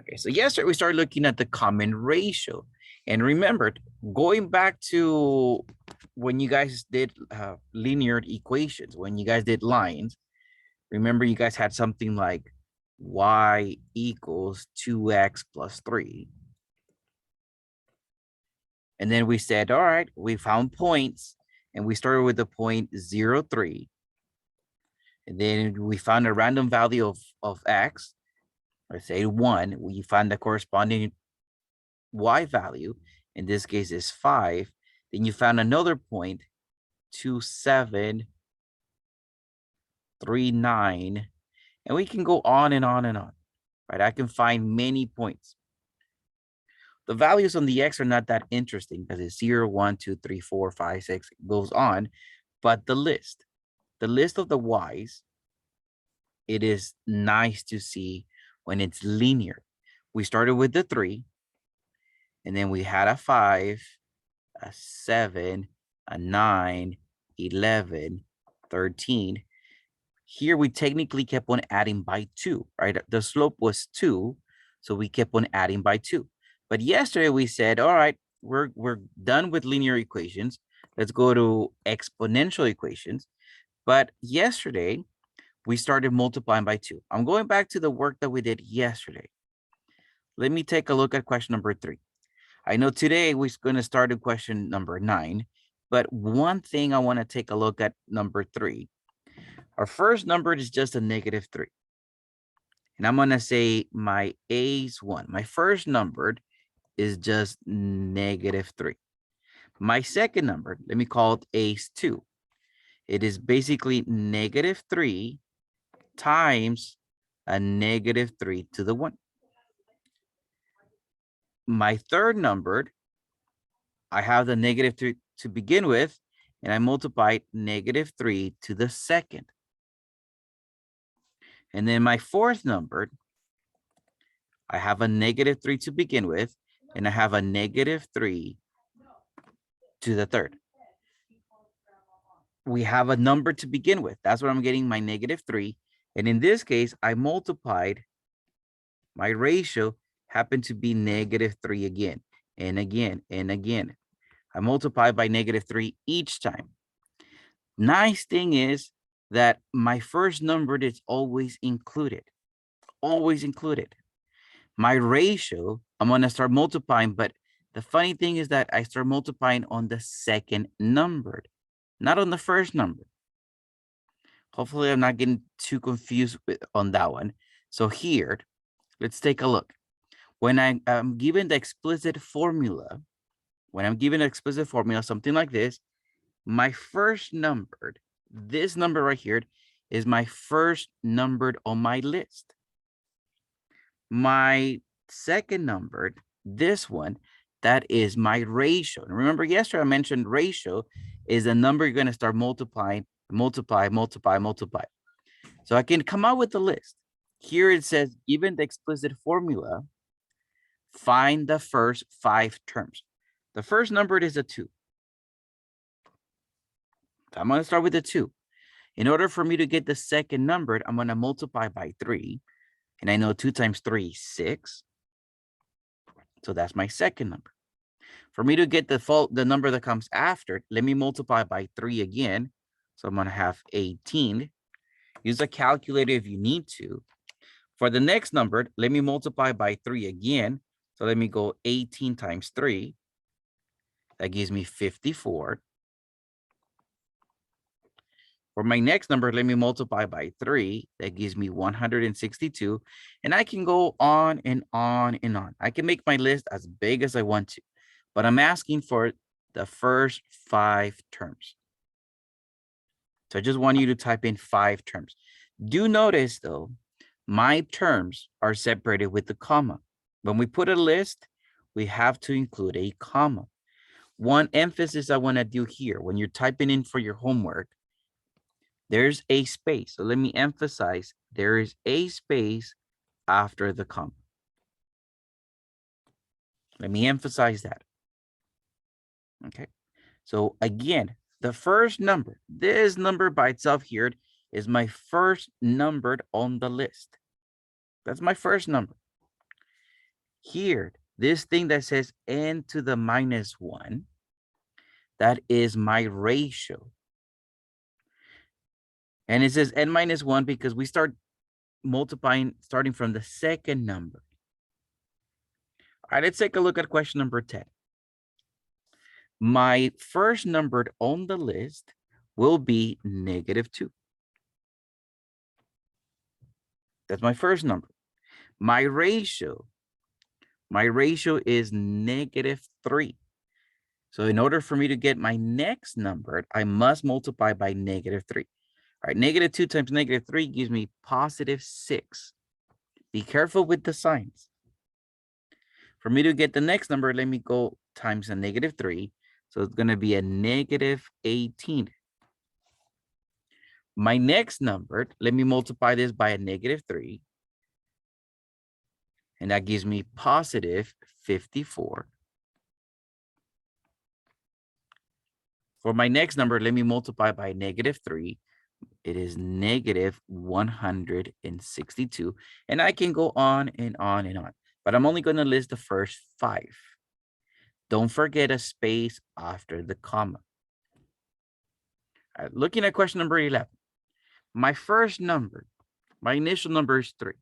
Okay, so yesterday we started looking at the common ratio. And remember, going back to when you guys did linear equations, when you guys did lines, remember you guys had something like y equals 2x plus 3. And then we said, all right, we found points, and we started with the point 0, 3. And then we found a random value of x, let's say 1. We find the corresponding y value, in this case is 5. Then you found another point, 2, 7, 3, 9. And we can go on and on and on, right? I can find many points. The values on the x are not that interesting because it's 0, 1, 2, 3, 4, 5, 6, it goes on. But the list of the y's, it is nice to see when it's linear. We started with the 3, and then we had a 5, a 7, a 9, 11, 13. Here we technically kept on adding by 2, right? The slope was 2, so we kept on adding by 2. But yesterday we said, all right, we're done with linear equations. Let's go to exponential equations. But yesterday we started multiplying by 2. I'm going back to the work that we did yesterday. Let me take a look at question number 3. I know today we're going to start at question number 9, but one thing I want to take a look at number 3. Our first number is just a -3. And I'm going to say my A's 1. My first number is just -3. My second number, let me call it A's 2. It is basically -3 times a -3 to the 1. My third number, I have the -3 to begin with, and I multiplied -3 to the second. And then my fourth number, I have a -3 to begin with, and I have a -3 to the third. We have a number to begin with. That's what I'm getting, my -3. And in this case, I multiplied, my ratio happened to be -3 again, and again, and again. I multiply by -3 each time. Nice thing is that my first number is always included. Always included. My ratio, I'm going to start multiplying, but the funny thing is that I start multiplying on the second number, not on the first number. Hopefully I'm not getting too confused on that one. So here, let's take a look. When I'm given the explicit formula, something like this, my first number, this number right here, is my first number on my list. My second number, this one, that is my ratio. And remember, yesterday I mentioned ratio is a number you're going to start multiplying, multiply. So I can come out with the list. Here it says, given the explicit formula, find the first 5 terms. The first number is a 2. So I'm going to start with a 2. In order for me to get the second number, I'm going to multiply by 3. And I know 2 times 3 is 6. So that's my second number. For me to get the number that comes after, let me multiply by 3 again. So I'm going to have 18. Use a calculator if you need to. For the next number, let me multiply by 3 again. So let me go 18 times 3. That gives me 54. For my next number, let me multiply by 3. That gives me 162. And I can go on and on and on. I can make my list as big as I want to. But I'm asking for the first 5 terms. So I just want you to type in 5 terms. Do notice, though, my terms are separated with the comma. When we put a list, we have to include a comma. One emphasis I want to do here, when you're typing in for your homework, there's a space. So let me emphasize, there is a space after the comma. Let me emphasize that. Okay. So again, the first number, this number by itself here is my first number on the list. That's my first number. Here, this thing that says n to the minus 1, that is my ratio. And it says n minus 1 because we start multiplying starting from the second number. All right, let's take a look at question number 10. My first number on the list will be -2. That's my first number. My ratio is -3. So in order for me to get my next number, I must multiply by -3. All right, -2 times -3 gives me +6. Be careful with the signs. For me to get the next number, let me go times a -3. So it's going to be a -18. My next number, let me multiply this by a -3. And that gives me +54. For my next number, let me multiply by -3. It is -162. And I can go on and on and on. But I'm only going to list the first 5. Don't forget a space after the comma. Looking at question number 11. My first number, my initial number is 3.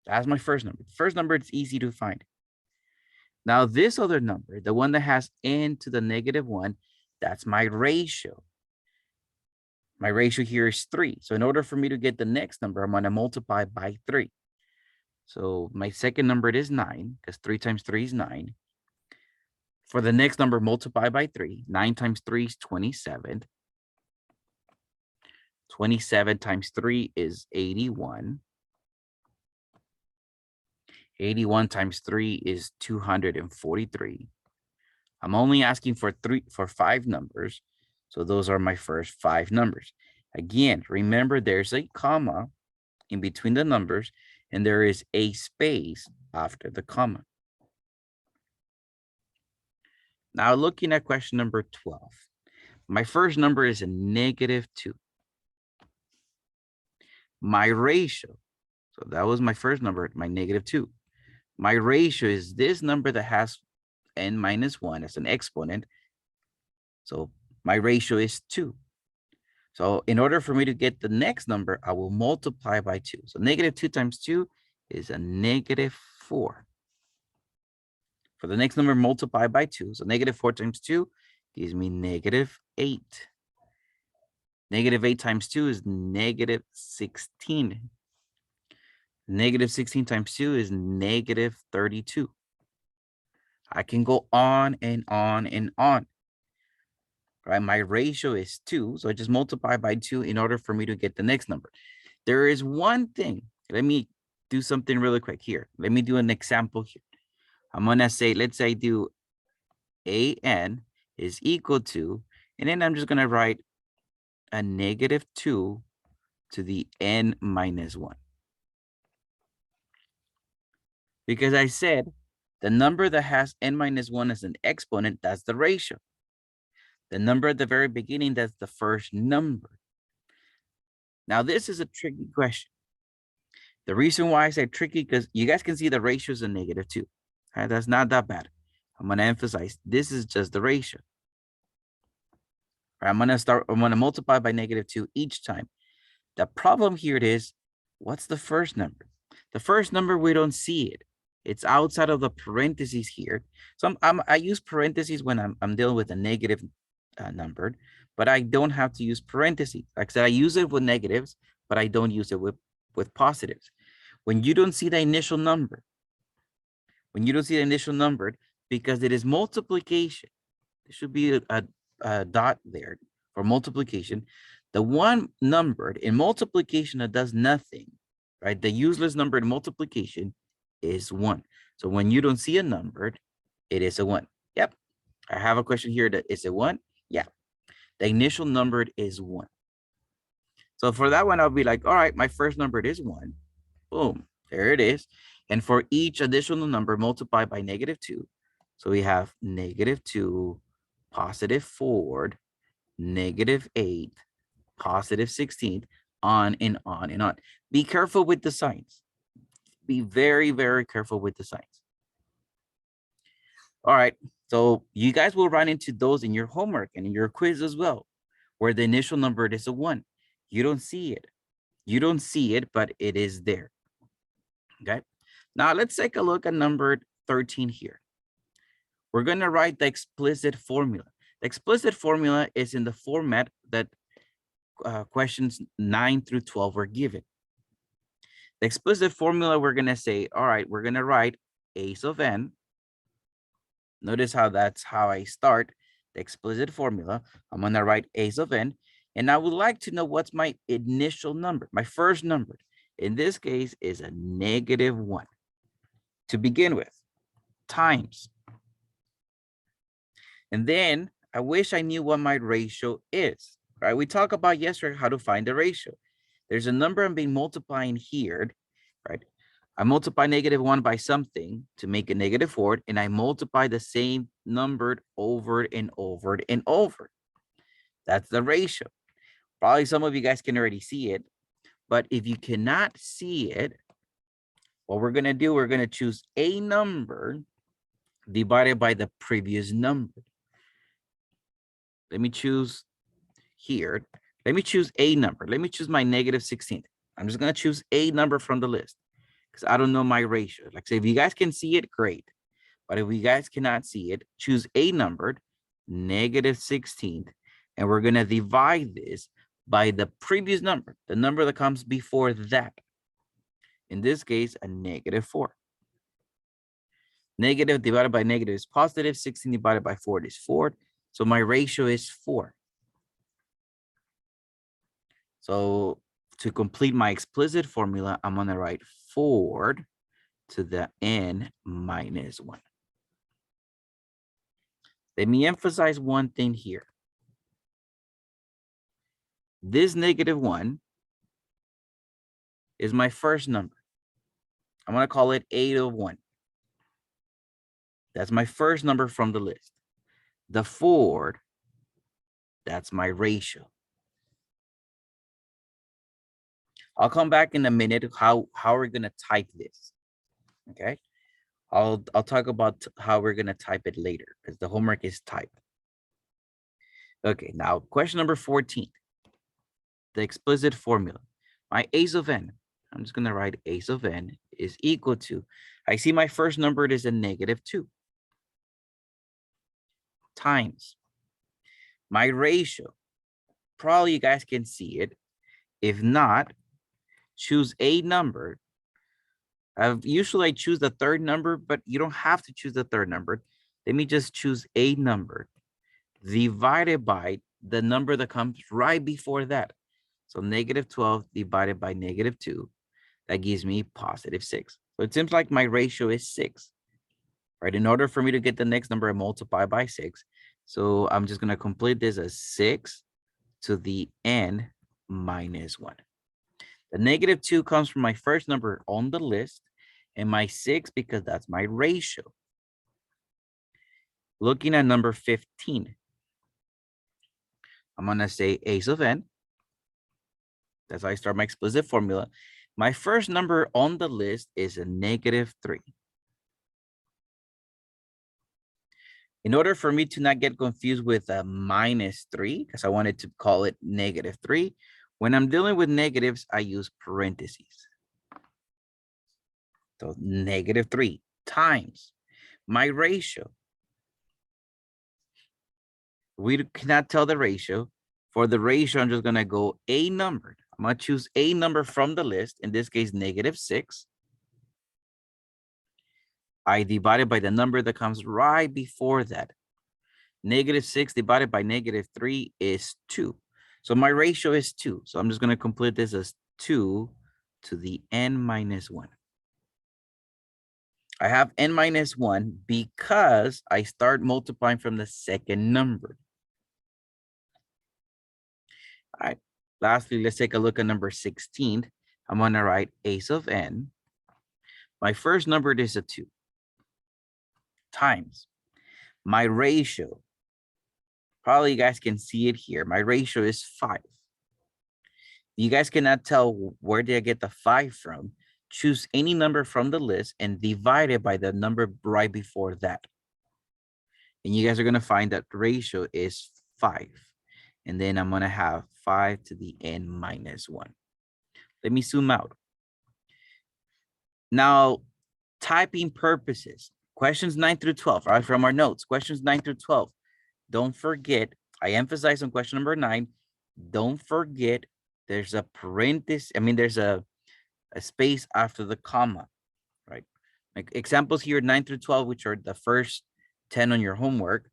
That's my first number. First number, it's easy to find. Now, this other number, the one that has n to the -1, that's my ratio. My ratio here is 3. So in order for me to get the next number, I'm going to multiply by 3. So my second number, it is 9, because 3 times 3 is 9. For the next number, multiply by 3. 9 times 3 is 27. 27 times 3 is 81. 81 times 3 is 243. I'm only asking for 5 numbers. So those are my first 5 numbers. Again, remember there's a comma in between the numbers and there is a space after the comma. Now looking at question number 12. My first number is a -2. My ratio, so that was my first number, my -2. My ratio is this number that has n minus 1 as an exponent. So my ratio is 2. So in order for me to get the next number, I will multiply by 2. So -2 times 2 is a -4. For the next number, multiply by 2. So -4 times 2 gives me -8. -8 times 2 is -16. -16 times 2 is -32. I can go on and on and on. Right? My ratio is 2. So I just multiply by 2 in order for me to get the next number. There is one thing. Let me do something really quick here. Let me do an example here. I'm going to say, let's say I do an is equal to, and then I'm just going to write a -2 to the n minus 1. Because I said the number that has n minus 1 as an exponent, that's the ratio. The number at the very beginning, that's the first number. Now, this is a tricky question. The reason why I say tricky, because you guys can see the ratio is a -2. Right? That's not that bad. I'm going to emphasize this is just the ratio. Right? I'm going to multiply by -2 each time. The problem here is, what's the first number? The first number, we don't see it. It's outside of the parentheses here. So I use parentheses when I'm dealing with a negative number, but I don't have to use parentheses. Like I said, I use it with negatives, but I don't use it with positives. When you don't see the initial number, because it is multiplication, there should be a dot there for multiplication. The one numbered in multiplication that does nothing, right? The useless number in multiplication is 1. So when you don't see a numbered, it is a 1. Yep. I have a question here that is a 1. Yeah. The initial numbered is 1. So for that one, I'll be like, all right, my first numbered is 1. Boom. There it is. And for each additional number, multiply by -2. So we have -2, +4, -8, +16, on and on and on. Be careful with the signs. be very, very careful with the signs. All right, so you guys will run into those in your homework and in your quiz as well, where the initial number is a 1. You don't see it. You don't see it, but it is there. Okay, now let's take a look at number 13 here. We're going to write the explicit formula. The explicit formula is in the format that questions 9 through 12 were given. The explicit formula, we're going to say, all right, we're going to write a sub n. Notice how that's how I start the explicit formula. I'm going to write a sub n, and I would like to know what's my initial number, my first number. In this case is a -1 to begin with, times. And then I wish I knew what my ratio is, right? We talked about yesterday how to find the ratio. There's a number I'm being multiplying here, right? I multiply -1 by something to make it -4, and I multiply the same number over and over and over. That's the ratio. Probably some of you guys can already see it, but if you cannot see it, what we're going to do, we're going to choose a number divided by the previous number. Let me choose here. Let me choose a number. Let me choose my -16. I'm just going to choose a number from the list because I don't know my ratio. Like, say, if you guys can see it, great. But if you guys cannot see it, choose a number, -16, and we're going to divide this by the previous number, the number that comes before that. In this case, a -4. Negative divided by negative is positive. 16 divided by 4 is 4. So my ratio is 4. So to complete my explicit formula, I'm going to write 4 to the n minus 1. Let me emphasize one thing here. This -1 is my first number. I'm going to call it 801. That's my first number from the list. The 4, that's my ratio. I'll come back in a minute how we're going to type this. Okay. I'll talk about how we're going to type it later because the homework is typed. Okay, now question number 14. The explicit formula. My a sub n, I'm just going to write a sub n is equal to, I see my first number is a -2 times my ratio. Probably you guys can see it. If not, choose a number. Usually I choose the third number, but you don't have to choose the third number. Let me just choose a number divided by the number that comes right before that. So -12 divided by -2, that gives me +6. So it seems like my ratio is 6, right? In order for me to get the next number, I multiply by 6. So I'm just going to complete this as 6 to the n minus 1. The -2 comes from my first number on the list and my 6 because that's my ratio. Looking at number 15, I'm going to say a sub n. That's how I start my explicit formula. My first number on the list is a -3. In order for me to not get confused with a -3, because I wanted to call it -3, when I'm dealing with negatives, I use parentheses. So -3 times my ratio. We cannot tell the ratio. For the ratio, I'm just going to go a number. I'm going to choose a number from the list. In this case, -6. I divide it by the number that comes right before that. -6 divided by -3 is 2. So my ratio is 2. So I'm just going to complete this as 2 to the n minus 1. I have n minus 1 because I start multiplying from the second number. All right. Lastly, let's take a look at number 16. I'm going to write a sub n. My first number is a 2 times my ratio. Probably you guys can see it here. My ratio is 5. You guys cannot tell where did I get the 5 from choose any number from the list and divide it by the number right before that. And you guys are going to find that ratio is 5. And then I'm going to have 5 to the n minus 1. Let me zoom out. Now, typing purposes, questions 9 through 12, right, from our notes, questions 9 through 12. Don't forget, I emphasize on question number 9, don't forget there's a parenthesis, there's a space after the comma, right? Like examples here, 9 through 12, which are the first 10 on your homework.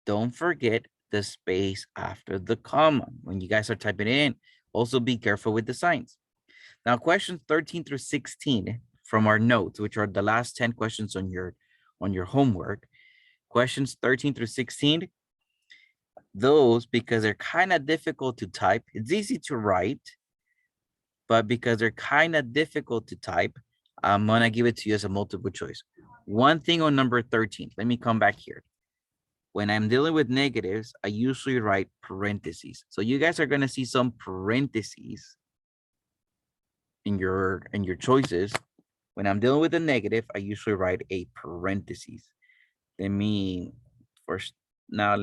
Don't forget the space after the comma when you guys are typing it in. Also be careful with the signs. Now, questions 13 through 16 from our notes, which are the last 10 questions on your homework. Questions 13 through 16, those, because they're kind of difficult to type, it's easy to write, but because they're kind of difficult to type, I'm going to give it to you as a multiple choice. One thing on number 13, let me come back here. When I'm dealing with negatives, I usually write parentheses. So you guys are going to see some parentheses in your choices. When I'm dealing with a negative, I usually write a parentheses. Let me first, now